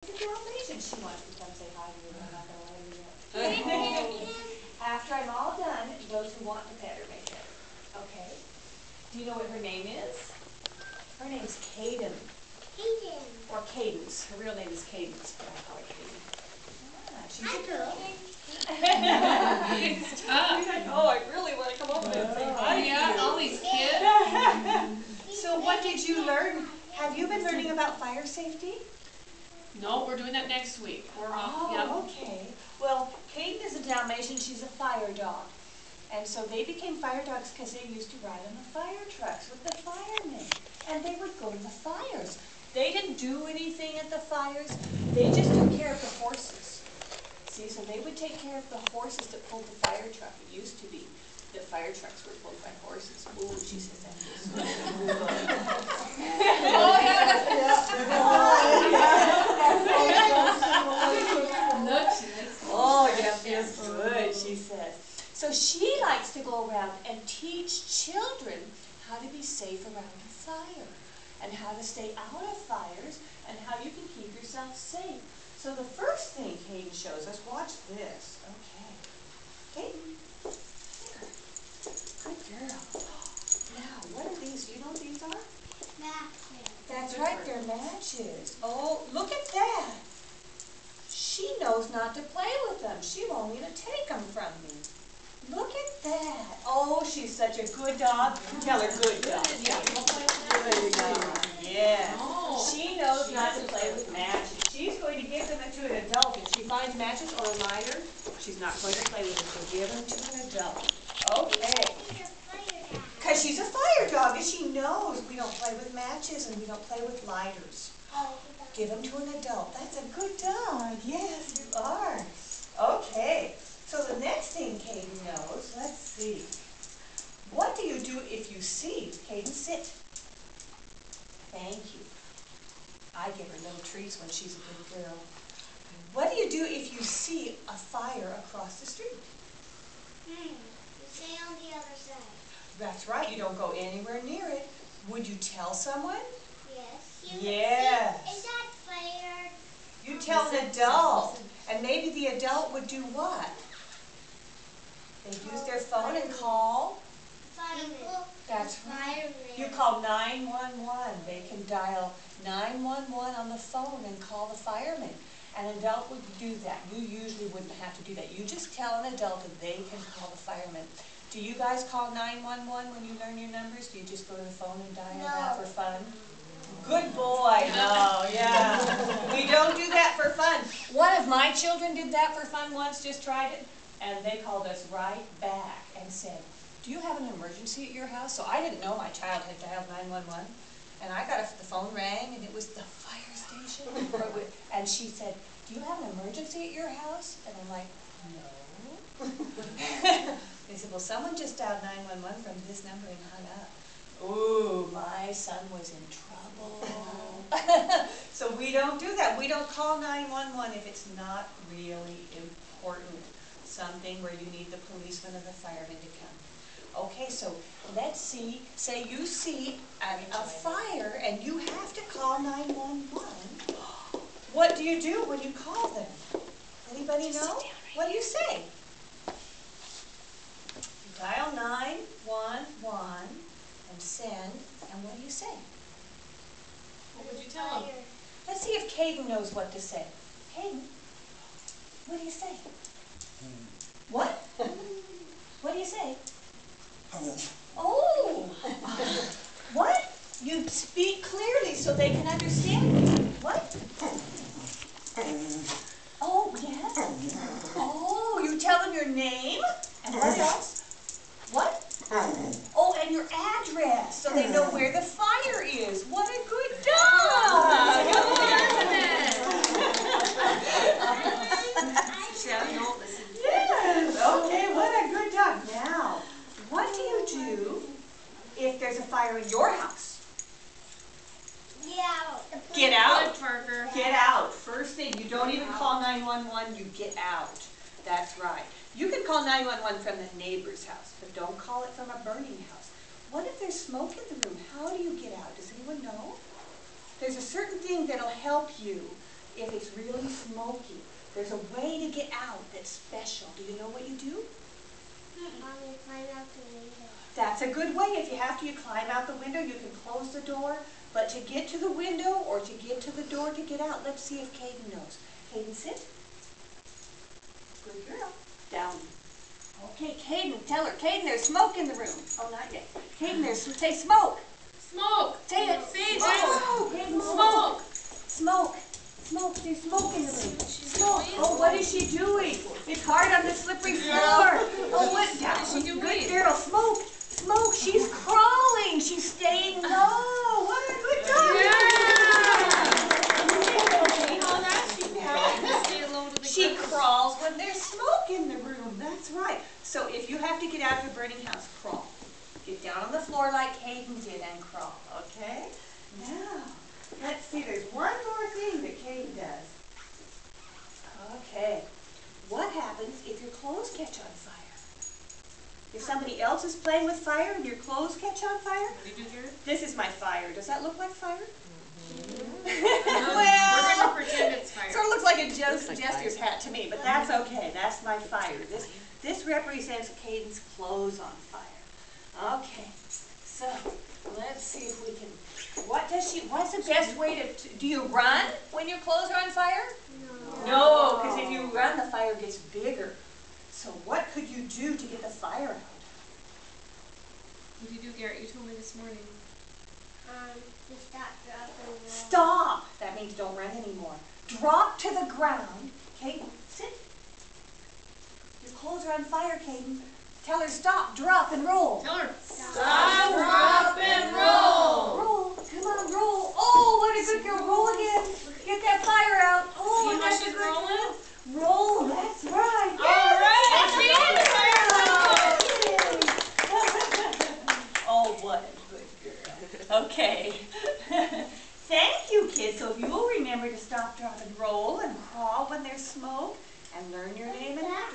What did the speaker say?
Dalmatian, she wants to come say hi to you, but I'm not going to let her yet. After I'm all done, those who want to pet her may pet her. Okay? Do you know what her name is? Her name's Cadence. Cadence. Or Cadence. Her real name is Cadence, but I call her Cadence. Ah, she's a girl. It's tough. She's like, oh, I really want to come over there and say hi to Yeah, you. all these kids. So what did you learn? Have you been learning about fire safety? No, we're doing that next week. We're off. Oh, Yep. okay. Well, Cadence is a Dalmatian. She's a fire dog. And so they became fire dogs because they used to ride on the fire trucks with the firemen. And they would go to the fires. They didn't do anything at the fires. They just took care of the horses. See, so they would take care of the horses that pulled the fire truck. It used to be the fire trucks were pulled by horses. Ooh, she says that is Oh, yeah, feels good, she says. So she likes to go around and teach children how to be safe around a fire and how to stay out of fires and how you can keep yourself safe. So the first thing Hayden shows us, watch this. Okay. Hayden. Good girl. Now, what are these? Do you know what these are? Matches. That's right, they're matches. Oh, look at that. She knows not to play with them. She won't even take them from me. Look at that. Oh, she's such a good dog. Tell her good dog. Yeah. Good dog. Yeah. Oh. She knows not to play with matches. She's going to give them to an adult. If she finds matches or a lighter, she's not going to play with them. She'll give them to an adult. Okay. Because she's a fire dog and she knows we don't play with matches and we don't play with lighters. Give them to an adult. That's a good dog. Yes, you are. Okay. So the next thing Caden knows, let's see. What do you do if you see? Caden, sit. Thank you. I give her little treats when she's a good girl. What do you do if you see a fire across the street? You stay on the other side. That's right. You don't go anywhere near it. Would you tell someone? Yes. Yes. Is that fire? You tell an adult. And maybe the adult would do what? They'd use their phone and call. Fireman. That's right. Fireman. You call 911. They can dial 911 on the phone and call the firemen. An adult would do that. You usually wouldn't have to do that. You just tell an adult that they can call the firemen. Do you guys call 911 when you learn your numbers? Do you just go to the phone and dial that for fun? Good boy. No, yeah. We don't do that for fun. One of my children did that for fun once, just tried it, and they called us right back and said, do you have an emergency at your house? So I didn't know my child had dialed 911. And I got the phone rang, and it was the fire station. And she said, do you have an emergency at your house? And I'm like, no. They said, well, someone just dialed 911 from this number and hung up. Ooh, my son was in trouble. So we don't do that. We don't call 911 if it's not really important. Something where you need the policeman or the fireman to come. Okay, so let's see. Say you see a fire and you have to call 911. What do you do when you call them? Anybody know? What do you say? Dial 911 and send, and what do you say? What would you tell them? Let's see if Caden knows what to say. Caden, what do you say? What? What do you say? Oh! What? You speak clearly so they can understand you. What? Oh, yes? Oh, you tell them your name? And what else? What? Oh, and your address, so they know where the fire is. What a good dog! Yes, okay, what a good dog. Now, what do you do if there's a fire in your house? Get out. Get out. First thing, you don't even call 911, you get out. That's right. You can call 911 from the neighbor's house, but don't call it from a burning house. What if there's smoke in the room? How do you get out? Does anyone know? There's a certain thing that'll help you if it's really smoky, there's a way to get out that's special. Do you know what you do? Mommy, climb out the window. That's a good way. If you have to, you climb out the window. You can close the door. But to get to the window or to get to the door to get out, let's see if Caden knows. Caden, sit. Good girl. Down. Okay, Caden, tell her. Caden, there's smoke in the room. Oh, not yet. Caden, say smoke. Smoke. Say it. Say it. Smoke. Caden, Smoke. Smoke. Smoke. There's smoke in the room. She's Smoke. doing? Oh, what is she doing? It's hard on the slippery floor. Oh, what? What is she doing? Good girl. Smoke. Smoke. She's crawling. She's staying low. What a good job. She crawls when there's smoke in the room. That's right. So if you have to get out of a burning house, crawl. Get down on the floor like Caden did and crawl. Okay? Now, let's see. There's one more thing that Caden does. Okay. What happens if your clothes catch on fire? If somebody else is playing with fire and your clothes catch on fire? What do you do here? This is my fire. Does that look like fire? We're Well, going to pretend it's fire. sort of looks like a jester's hat to me, but that's okay. That's my fire. This represents Caden's clothes on fire. Okay, so let's see if we can. What's the best way to? Do you run when your clothes are on fire? No, because if you run, the fire gets bigger. So what could you do to get the fire out? What did you do, Garrett? You told me this morning. Just stop, drop, and roll. Stop. That means don't run anymore. Drop to the ground. Caden, sit. Your clothes are on fire, Caden. Tell her stop, drop, and roll. Tell her. Stop, drop, and roll. Roll. Come on, roll. Oh, what a good girl. Roll again. Get that fire out. Oh, See how that's she's a good rolling? girl. Roll. That's right. All right. Oh, what a good girl. Okay. Thank you, kids. So if you'll remember to stop, drop, and roll and crawl when there's smoke and learn your name and act.